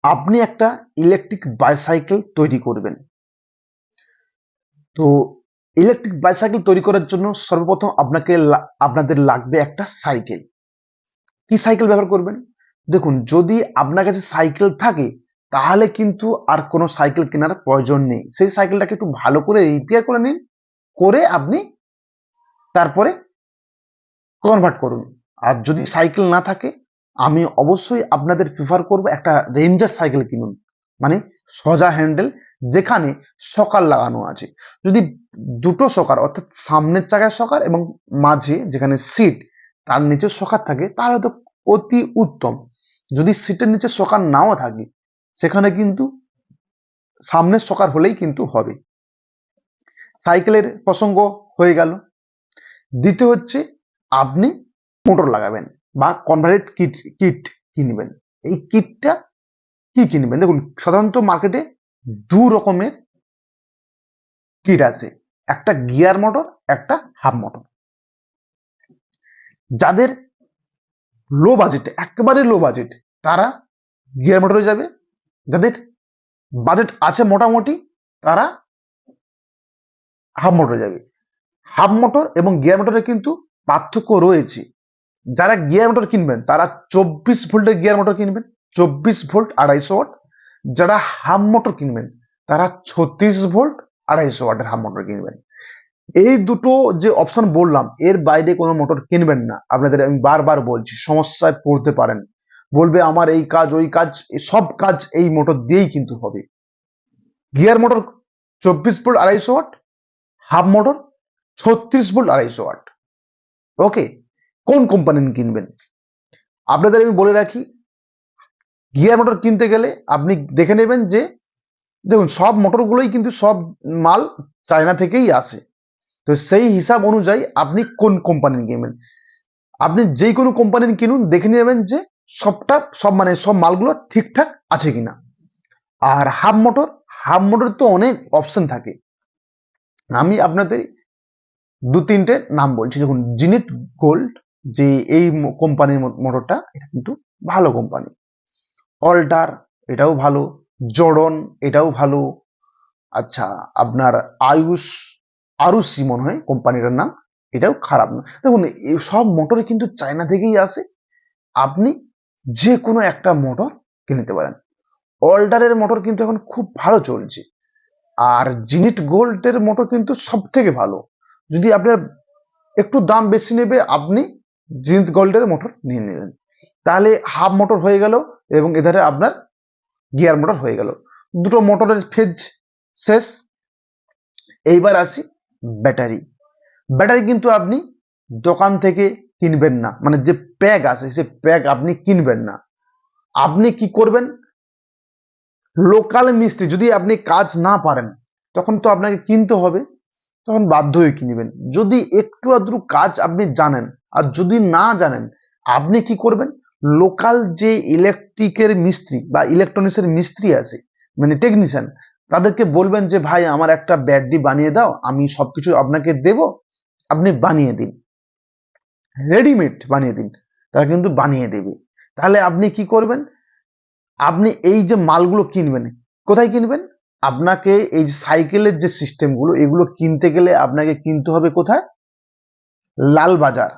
আপনি একটা electric bicycle তৈরি করবেন। তো ইলেকট্রিক বাইসাইকেল তৈরি করার জন্য সর্বপ্রথম আপনাদের লাগবে একটা সাইকেল। কি সাইকেল ব্যবহার করবেন? দেখুন, যদি আপনার কাছে সাইকেল থাকে তাহলে কিন্তু আর কোনো সাইকেল কেনার প্রয়োজন নেই। সেই সাইকেলটাকে একটু ভালো করে রিপেয়ার করে নিন, করে আপনি তারপরে কনভার্ট করুন। আর যদি সাইকেল না থাকে, আমি অবশ্যই আপনাদের প্রিফার করব একটা রেঞ্জার সাইকেল কিনুন, মানে সোজা হ্যান্ডেল, যেখানে সকার লাগানো আছে। যদি দুটো সকার অর্থাৎ সামনের চাকায় সকার এবং মাঝে যেখানে সিট তার নিচে সকার থাকে তাহলে তো অতি উত্তম। যদি সিটের নিচে সকার নাও থাকে, সেখানে কিন্তু সামনের সকার হলেই কিন্তু হবে। সাইকেলের প্রসঙ্গ হয়ে গেল। দ্বিতীয় হচ্ছে, আপনি মোটর লাগাবেন বা কনভার্টেড কিট কিট কিনবেন। এই কিটটা কি কিনবেন? দেখুন, সাধারণত মার্কেটে দু রকমের কিট আছে, একটা গিয়ার মোটর, একটা হাফ মোটর। যাদের লো বাজেট, একেবারে লো বাজেট, তারা গিয়ার মোটরে যাবে। যাদের বাজেট আছে মোটামুটি, তারা হাফ মোটরে যাবে। হাফ মোটর এবং গিয়ার মোটরে কিন্তু পার্থক্য রয়েছে। যারা গিয়ার মোটর কিনবেন তারা 24 ভোল্টের গিয়ার মোটর কিনবেন, 24 ভোল্ট 250 ওয়াট। যারা হাফ মোটর কিনবেন তারা 36 ভোল্ট 250 ওয়াটের হাফ মোটর কিনবেন। এই দুটো যে অপশন বললাম, এর বাইরে কোনো মোটর কিনবেন না। আপনাদের আমি বারবার বলছি, সমস্যায় পড়তে পারেন। বলবে আমার এই কাজ ওই কাজ, সব কাজ এই মোটর দিয়েই কিন্তু হবে। Gear motor 24 volt 250 watt, half motor 36 volt 250 watt. Okay, কোন কোম্পানির কিনবেন? আপনাদের আমি বলে রাখি, গিয়ার মোটর কিনতে গেলে আপনি দেখে নেবেন যে, দেখুন, সব মোটরগুলোই কিন্তু সব মাল চায়না থেকেই আসে। তো সেই হিসাব অনুযায়ী আপনি কোন কোম্পানির কিনবেন। আপনি যে কোনো কোম্পানির কিনুন, দেখে নেবেন যে সব মালগুলো ঠিকঠাক আছে কিনা। আর হাফ মোটর তো অনেক অপশন থাকে। আমি আপনাদের দু তিনটে নাম বলছি। দেখুন, জিনিট গোল্ড, যে এই কোম্পানির মোটরটা, এটা কিন্তু ভালো কোম্পানি। অল্টার, এটাও ভালো। জর্ডন, এটাও ভালো। আচ্ছা, আপনার আরুসি মনে হয় কোম্পানিটার নাম, এটাও খারাপ না। দেখুন, এই সব মোটরে কিন্তু চায়না থেকেই আসে। আপনি যে কোনো একটা মোটর কিনে নিতে পারেন। অল্টারের মোটর কিন্তু এখন খুব ভালো চলছে। আর জিনিট গোল্ডের মোটর কিন্তু সব থেকে ভালো। যদি আপনার একটু দাম বেশি নেবে, আপনি জিনিট গোল্ডের মোটর নিয়ে নেবেন। তাহলে হাফ মোটর হয়ে গেল এবং এধারে আপনার গিয়ার মোটর হয়ে গেল। দুটো মোটরের ফেজ শেষ। এইবার আসি ব্যাটারি। ব্যাটারি কিন্তু আপনি দোকান থেকে কিনবেন না, মানে যে প্যাক আছে সে প্যাক আপনি কিনবেন না। আপনি কি করবেন? লোকাল মিস্ত্রি, যদি আপনি কাজ না পারেন তখন তো আপনাকে কিনতে হবে, তখন বাধ্য হয়ে কিনবেন। যদি একটু আধটু কাজ আপনি জানেন, আর যদি না জানেন, আপনি কি করবেন? লোকাল যে ইলেকট্রিকের মিস্ত্রি বা ইলেকট্রনিক্সের মিস্ত্রি আছে, মানে টেকনিশিয়ান, তাদেরকে বলবেন যে ভাই আমার একটা ব্যাটারি বানিয়ে দাও, আমি সবকিছু আপনাকে দেব, আপনি বানিয়ে দিন, রেডিমেড বানিয়ে দিন। তারা কিন্তু বানিয়ে দেবে। তাহলে আপনি কি করবেন? আপনি এই যে মালগুলো কিনবেন, কোথায় কিনবেন? আপনাকে এই সাইকেলের যে সিস্টেমগুলো, এগুলো কিনতে গেলে আপনাকে কিনতে হবে কোথায়? লালবাজার।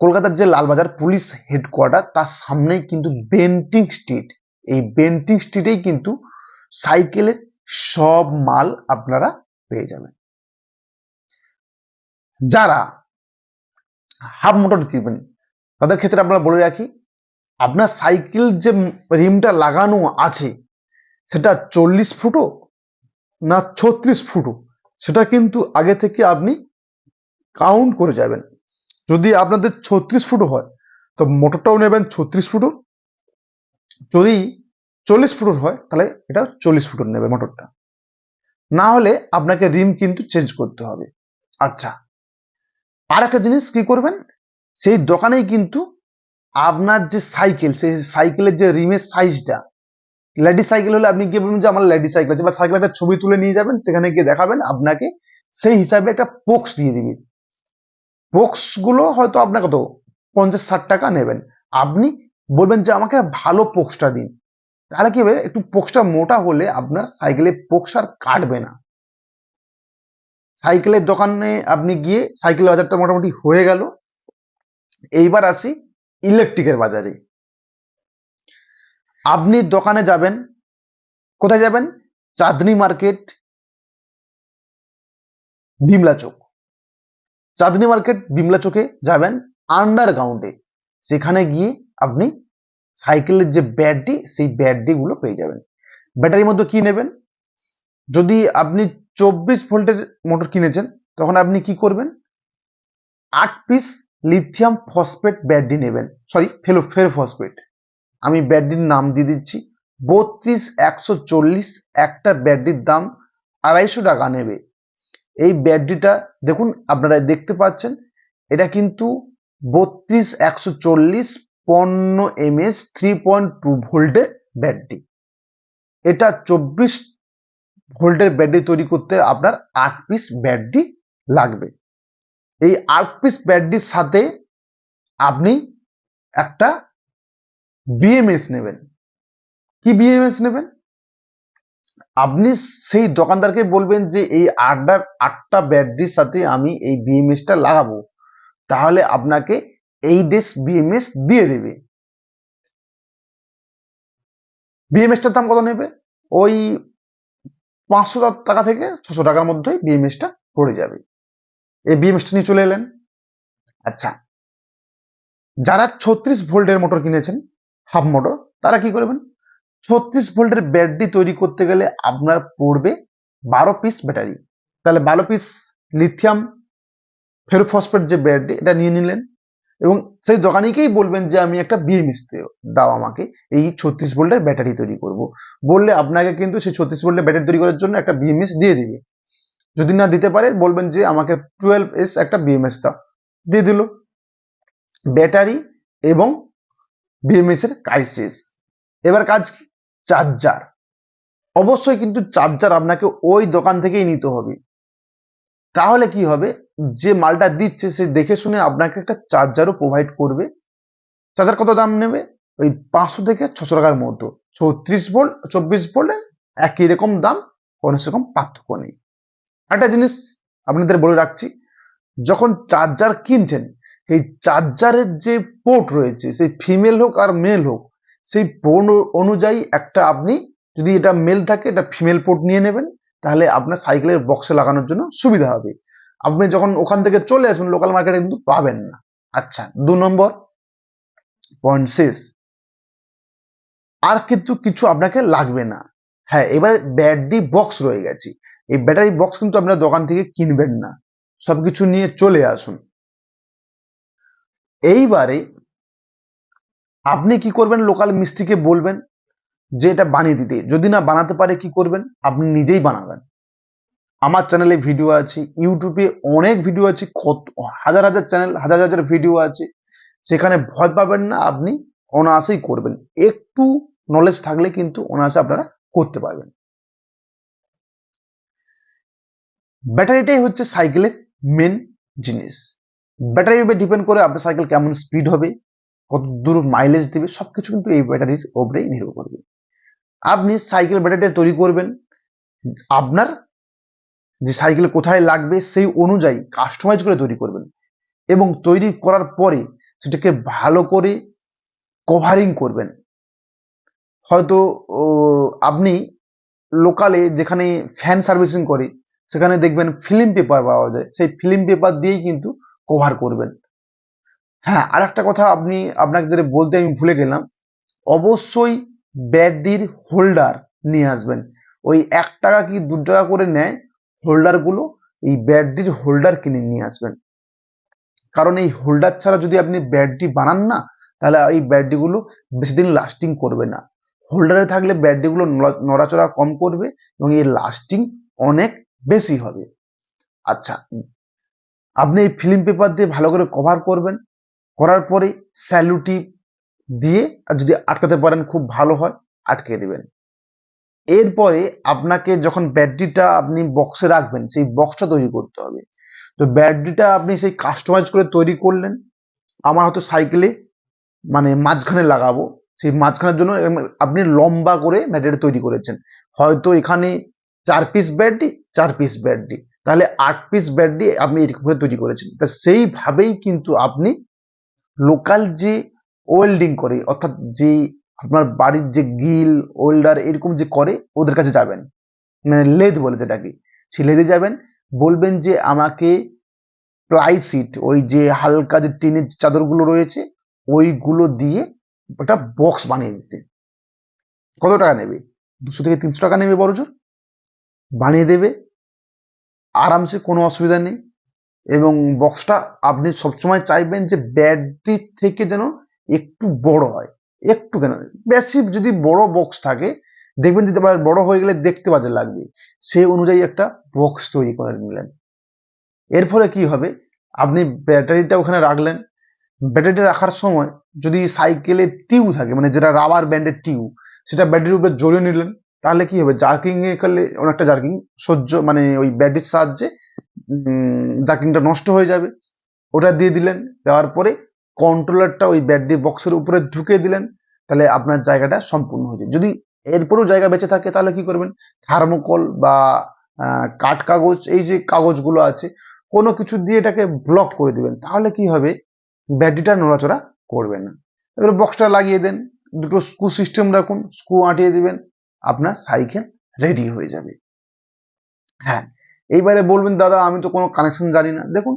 কলকাতার যে লালবাজার পুলিশ হেডকোয়ার্টার, তার সামনেই কিন্তু বেন্টিং স্ট্রিট। এই বেন্টিং স্ট্রিটেই কিন্তু সাইকেলের সব মাল আপনারা পেয়ে যাবেন। যারা হাফ মোটর কিনবেন তাদের ক্ষেত্রে আপনারা বলে রাখি, আপনার সাইকেল যে রিমটা লাগানো আছে সেটা 40 ফুটও না 36 ফুটও, সেটা কিন্তু আগে থেকে আপনি কাউন্ট করে যাবেন। যদি আপনাদের 36 ফুটও হয় তো মোটরটাও নেবেন 36 ফুটও। যদি 40 ফুটও হয় তাহলে এটা 40 ফুটও নেবে মোটরটা। না হলে আপনাকে রিম কিন্তু চেঞ্জ করতে হবে। আচ্ছা, আর একটা জিনিস কি করবেন, সেই দোকানেই কিন্তু আপনার যে সাইকেল, সেই সাইকেলের যে রিমের সাইজটা, লেডি সাইকেল হলে আপনি গিয়ে বলবেন যে আমার লেডি সাইকেল আছে, বা সাইকেল একটা ছবি তুলে নিয়ে যাবেন, সেখানে গিয়ে দেখাবেন, আপনাকে সেই হিসাবে একটা পোক্স দিয়ে দিবে। পোক্স গুলো হয়তো আপনার কত 50-60 টাকা নেবেন। আপনি বলবেন যে আমাকে ভালো পোক্সটা দিন, তাহলে কি হবে, একটু পোক্সটা মোটা হলে আপনার সাইকেলে পোক্স আর কাটবে না। সাইকেলের দোকানে আপনি গিয়ে সাইকেল বাজারটা মোটামুটি হয়ে গেল। এইবার আসি ইলেকট্রিকের বাজারে। আপনি দোকানে যাবেন, কোথায় যাবেন? চাঁদনি মার্কেট, বিমলা চক। চাঁদনি মার্কেট বিমলা চকে যাবেন আন্ডারগ্রাউন্ডে। সেখানে গিয়ে আপনি সাইকেলের যে ব্যাটারি, সেই ব্যাটারি গুলো পেয়ে যাবেন। ব্যাটারির মধ্যে কি নেবেন? যদি আপনি 24 ভোল্টের মোটর কিনেছেন, তখন আপনি কি করবেন? 8 পিস লিথিয়াম ফসফেট ব্যাটারি নেবেন, সরি ফেরো ফসফেট। আমি ব্যাটারির নাম দিয়ে দিচ্ছি 32 140। একটা ব্যাটারির দাম 250 টাকা নেবে। এই ব্যাটারিটা দেখুন, আপনারা দেখতে পাচ্ছেন, এটা কিন্তু 32 140 50 mAh 3.2 ভোল্টের ব্যাটারি। এটা 24 ভোল্টের ব্যাটারি তৈরি করতে আপনার 8 পিস ব্যাটারি লাগবে। এই 8 পিস ব্যাটারির সাথে আপনি একটা বিএমএস নেবেন। কি বিএমএস নেবেন? আপনি সেই দোকানদারকে বলবেন যে এই আটটা ব্যাটারির সাথে আমি এই বিএমএসটা লাগাবো, তাহলে আপনাকে 8 বিএমএস দিয়ে দেবে। বিএমএসটার দাম কত নেবে? ওই 500 টাকা থেকে 600 টাকার মধ্যে বিএমএসটা পড়ে যাবে। এই বিএমএসটা নিয়ে চলে এলেন। আচ্ছা, যারা 36 ভোল্টের মোটর কিনেছেন, হাফ মোটর, তারা কি করবেন? 36 ভোল্টের ব্যাটারি তৈরি করতে গেলে আপনার পড়বে 12 পিস ব্যাটারি। তাহলে 12 পিস লিথিয়াম ফেরোফসফেট যে ব্যাটারি, এটা নিয়ে নিলেন এবং সেই দোকানিকেই বলবেন যে আমি একটা বিএমএস দাও আমাকে, এই 36 ভোল্টের ব্যাটারি তৈরি করব। বললে আপনাকে কিন্তু সেই 36 ভোল্টের ব্যাটারি তৈরি করার জন্য একটা বিএমএস দিয়ে দিবে। যদি না দিতে পারে, বলবেন যে আমাকে 12S একটা বিএমএস দাও, দিয়ে দিল। ব্যাটারি এবং বিএমএস এর কাজ শেষ। এবার কাজ কি? চার্জার। অবশ্যই কিন্তু চার্জার আপনাকে ওই দোকান থেকেই নিতে হবে। তাহলে কি হবে, যে মালটা দিচ্ছে সে দেখে শুনে আপনাকে একটা চার্জারও প্রোভাইড করবে। চার্জার কত দাম নেবে? ওই 500 থেকে 600 টাকার মতো। 36 ভোল্ট 24 ভোল্টের একই রকম দাম, কোনো সেরকম পার্থক্য নেই। একটা জিনিস আপনাদের বলে রাখছি, যখন চার্জার কিনছেন, এই চার্জারের যে পোর্ট রয়েছে, সেই ফিমেল হোক আর মেল হোক, সেই পোর্ট অনুযায়ী একটা আপনি, যদি এটা মেল থাকে এটা ফিমেল পোর্ট নিয়ে নেবেন, তাহলে আপনার সাইকেলের বক্সে লাগানোর জন্য সুবিধা হবে। আপনি যখন ওখান থেকে চলে আসবেন লোকাল মার্কেটে কিন্তু পাবেন না। আচ্ছা, 2 নম্বর পয়েন্ট শেষ। আর কিন্তু কিছু আপনাকে লাগবে না। হ্যাঁ, এবার ব্যাটারি বক্স রয়ে গেছে। এই ব্যাটারি বক্স কিন্তু আপনার দোকান থেকে কিনবেন না, সবকিছু নিয়ে চলে আসুন। এইবারে আপনি কি করবেন? লোকাল মিস্ত্রিকে বলবেন যে এটা বানিয়ে দিতে। যদি না বানাতে পারে, কি করবেন? আপনি নিজেই বানাবেন। আমার চ্যানেলে ভিডিও আছে, ইউটিউবে অনেক ভিডিও আছে, কত হাজার হাজার চ্যানেল, হাজার হাজার ভিডিও আছে। সেখানে ভয় পাবেন না, আপনি অনায়াসেই করবেন। একটু নলেজ থাকলে কিন্তু অনায়াসে আপনারা করতে পারবেন। ব্যাটারিটাই হচ্ছে সাইকেলের মেন জিনিস। ব্যাটারির উপরে ডিপেন্ড করে আপনার সাইকেল কেমন স্পিড হবে, কত দূর মাইলেজ দেবে, সবকিছু কিন্তু এই ব্যাটারির উপরেই নির্ভর করবে। আপনি সাইকেল ব্যাটারিটা তৈরি করবেন, আপনার যে সাইকেল কোথায় লাগবে সেই অনুযায়ী কাস্টমাইজ করে তৈরি করবেন, এবং তৈরি করার পরে সেটাকে ভালো করে কভারিং করবেন। হয়তো আপনি লোকালে যেখানে ফ্যান সার্ভিসিং করে, সেখানে দেখবেন ফিল্ম পেপার পাওয়া যায়, সেই ফিল্ম পেপার দিয়েই কিন্তু কভার করবেন। হ্যাঁ, আর একটা কথা আপনাদের বলতে আমি ভুলে গেলাম, অবশ্যই ব্যাটারির হোল্ডার নিয়ে আসবেন। ওই 1 টাকা কি 2 টাকা করে নেয় হোল্ডার গুলো, এই ব্যাটারির হোল্ডার কিনে নিয়ে আসবেন। কারণ এই হোল্ডার ছাড়া যদি আপনি ব্যাটারি বানান না, তাহলে এই ব্যাটারি গুলো বেশি দিন লাস্টিং করবে না। হোল্ডারে থাকলে ব্যাটারি গুলো নড়াচড়া কম করবে এবং এর লাস্টিং অনেক বেশি হবে। আচ্ছা, আপনি এই ফিল্ম পেপার দিয়ে ভালো করে কভার করবেন, করার পরে স্যালুটি দিয়ে, আর যদি আটকাতে পারেন খুব ভালো হয়, আটকে দিবেন। এরপরে আপনাকে যখন ব্যাটারিটা আপনি বক্সে রাখবেন, সেই বক্সটা তৈরি করতে হবে। তো ব্যাটারিটা আপনি সেই কাস্টমাইজ করে তৈরি করলেন। আমার হয়তো সাইকেলে মানে মাঝখানে লাগাবো, সেই মাঝখানের জন্য আপনি লম্বা করে ব্যাটারি তৈরি করেছেন। হয়তো এখানে 4 পিস ব্যাটারি, 4 পিস ব্যাটারি, তাহলে 8 পিস ব্যাটারি আপনি এরকম করে তৈরি করেছেন। তা সেইভাবেই কিন্তু আপনি লোকাল যে ওয়েল্ডিং করে, অর্থাৎ যে আপনার বাড়ির যে গিল ওয়েল্ডার এরকম যে করে ওদের কাছে যাবেন, মানে লেদ বলে যেটাকে, সেই লেদে যাবেন, বলবেন যে আমাকে প্লাই সিট, ওই যে হালকা যে টিনের চাদরগুলো রয়েছে ওইগুলো দিয়ে একটা বক্স বানিয়ে দিতে। কত টাকা নেবে? 200 থেকে 300 টাকা নেবে বড়জোর। বানিয়ে দেবে আরামসে, কোনো অসুবিধা নেই। এবং বক্সটা আপনি সবসময় চাইবেন যে ব্যাটারির থেকে যেন একটু বড় হয়, একটু কেন, বেশি যদি বড় বক্স থাকে দেখবেন যে আবার বড় হয়ে গেলে দেখতে বাজে লাগবে, সেই অনুযায়ী একটা বক্স তৈরি করে নিলেন। এর ফলে কি হবে, আপনি ব্যাটারিটা ওখানে রাখলেন, ব্যাটারিটা রাখার সময় যদি সাইকেলের টিউ থাকে, মানে যেটা রাবার ব্যান্ডের টিউ, সেটা ব্যাটারির উপরে জড়িয়ে নিলেন, তাহলে কি হবে, জার্কিং এ করলে অনেকটা জার্কিং সহ্য, মানে ওই ব্যাটারির সাহায্যে জার্কিংটা নষ্ট হয়ে যাবে। ওটা দিয়ে দিলেন, দেওয়ার পরে কন্ট্রোলারটা ওই ব্যাটারি বক্সের উপরে ঢুকিয়ে দিলেন, তাহলে আপনার জায়গাটা সম্পূর্ণ হয়ে যায়। যদি এরপরেও জায়গা বেঁচে থাকে তাহলে কি করবেন, থার্মোকল বা কাঠ কাগজ, এই যে কাগজগুলো আছে, কোনো কিছু দিয়ে এটাকে ব্লক করে দিবেন, তাহলে কি হবে, ব্যাটারিটা নড়াচড়া করবে না। এবারে বক্সটা লাগিয়ে দেন, দুটো স্ক্রু সিস্টেম রাখুন, স্ক্রু আঁটিয়ে দিবেন, আপনার সাইকেল রেডি হয়ে যাবে। হ্যাঁ, এইবারে বলবেন দাদা আমি তো কোনো কানেকশন জানি না। দেখুন,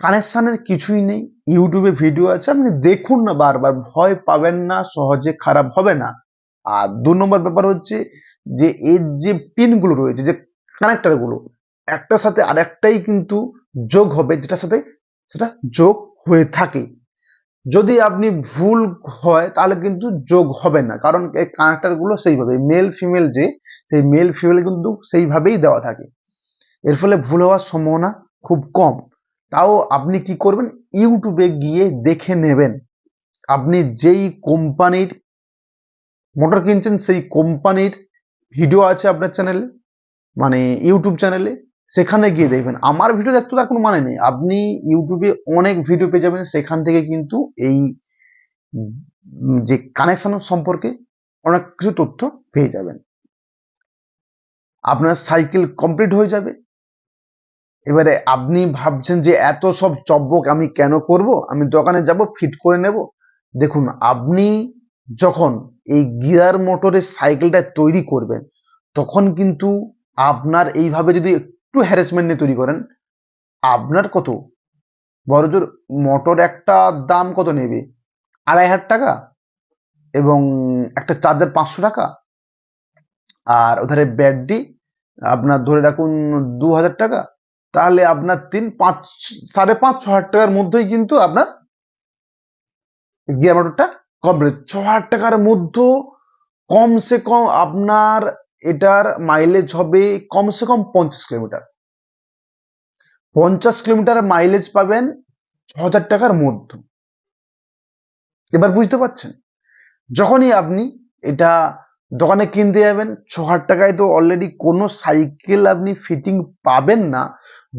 কানেকশনের কিছুই নেই, ইউটিউবে ভিডিও আছে, আপনি দেখুন না, বারবার ভয় পাবেন না, সহজে খারাপ হবে না। আর 2 নম্বর ব্যাপার হচ্ছে যে এর যে পিনগুলো রয়েছে, যে কানেক্টরগুলো, একটার সাথে আরেকটাই কিন্তু যোগ হবে, যেটার সাথে সেটা যোগ হয়ে থাকে। যদি আপনি ভুল হয় তাহলে কিন্তু যোগ হবে না, কারণ এই কানেক্টরগুলো সেইভাবে মেল ফিমেল, যে সেই মেল ফিমেল কিন্তু সেইভাবেই দেওয়া থাকে। এর ফলে ভুল হওয়ার সম্ভাবনা খুব কম। তাও আপনি কি করবেন, ইউটিউবে গিয়ে দেখে নেবেন, আপনি যেই কোম্পানির মোটর কিনছেন সেই কোম্পানির ভিডিও আছে আপনার চ্যানেলে, মানে ইউটিউব চ্যানেলে, সেখানে গিয়ে দেখবেন। আমার ভিডিও দেখতে তার কোনো মানে নেই, আপনি ইউটিউবে অনেক ভিডিও পেয়ে যাবেন, সেখান থেকে কিন্তু এই যে কানেকশন সম্পর্কে অনেক কিছু তথ্য পেয়ে যাবেন। আপনার সাইকেল কমপ্লিট হয়ে যাবে। এবারে আপনি ভাবছেন যে এত সব চব্বক আমি কেন করব, আমি দোকানে যাব ফিট করে নেব। দেখুন, আপনি যখন এই গিয়ার মোটরের সাইকেলটা তৈরি করবেন তখন কিন্তু আপনার এইভাবে যদি একটু হ্যারাসমেন্ট নিয়ে তৈরি করেন, আপনার কত বড়জোর মোটর একটা দাম কত নেবে, 2,500 টাকা, এবং একটা চার্জার 500 টাকা, আর ওধারে ব্যাটারি আপনার ধরে রাখুন 2,000 টাকা, তাহলে আপনার 5,500 6,000 টাকার মধ্যেই কিন্তু আপনার গিয়ার মোটরটা কমপ্লিট। 6,000 টাকার মধ্যে কমসে কম আপনার এটার মাইলেজ হবে কমসে কম 50 কিলোমিটার। 50 কিলোমিটার মাইলেজ পাবেন 6,000 টাকার মধ্যে। এবার বুঝতে পারছেন, যখনই আপনি এটা দোকানে কিনতে যাবেন, 6,000 টাকায় তো অলরেডি কোনো সাইকেল আপনি ফিটিং পাবেন না।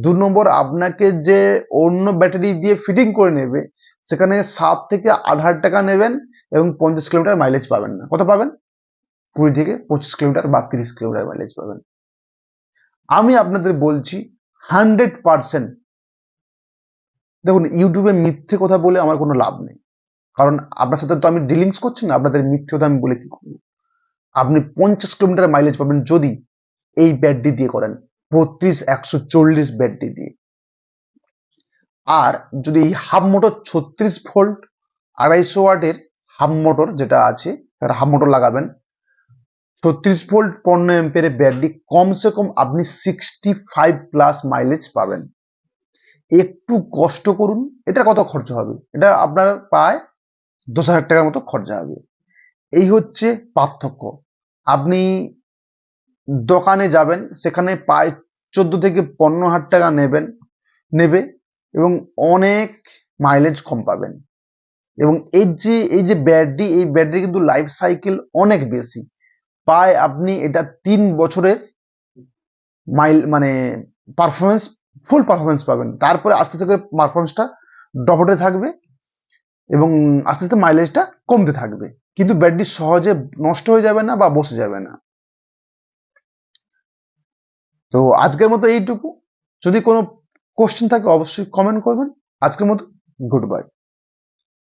2 নম্বর, আপনাকে যে অন্য ব্যাটারি দিয়ে ফিটিং করে নেবে সেখানে 7 থেকে 8,000 টাকা নেবেন এবং 50 কিলোমিটার মাইলেজ পাবেন না। কত পাবেন? 20 থেকে 25 কিলোমিটার বা 30 কিলোমিটার মাইলেজ পাবেন। আমি আপনাদের বলছি 100%। দেখুন, ইউটিউবে মিথ্যে কথা বলে আমার কোনো লাভ নেই, কারণ আপনার সাথে তো আমি ডিলিংস করছি না, আপনাদের মিথ্যে কথা আমি বলে কি করবো। আপনি 50 কিলোমিটার মাইলেজ পাবেন যদি এই ব্যাটারি দিয়ে করেন, 32 140 ব্যাটারি দিয়ে। আর যদি এই হাফ মোটর 36 ভোল্ট 250 ওয়াটের হাফ মোটর যেটা আছে, তার হাফ মোটর লাগাবেন, 36 ভোল্ট 15 অ্যাম্পিয়ারের ব্যাটারি, কমসে কম আপনি 65+ মাইলেজ পাবেন। একটু কষ্ট করুন। এটা কত খরচা হবে, এটা আপনার প্রায় 10,000 টাকার মতো খরচা হবে। এই হচ্ছে পার্থক্য। আপনি দোকানে যাবেন, সেখানে প্রায় 14 থেকে 15,000 টাকা নেবে এবং অনেক মাইলেজ কম পাবেন। এবং এই যে ব্যাটারি, এই ব্যাটারি কিন্তু লাইফ সাইকেল অনেক বেশি, প্রায় আপনি এটা 3 বছরের মানে পারফরমেন্স, ফুল পারফরমেন্স পাবেন। তারপরে আস্তে আস্তে করে পারফরমেন্সটা ড্রপ হতে থাকবে এবং আস্তে আস্তে মাইলেজটা কমতে থাকবে। কিন্তু ব্যাটারি সহজে নষ্ট হয়ে যাবে না বা বসে যাবে না। তো আজকের মতো এইটুকু। যদি কোনো কোশ্চেন থাকে অবশ্যই কমেন্ট করবেন। আজকের মতো গুড বাই।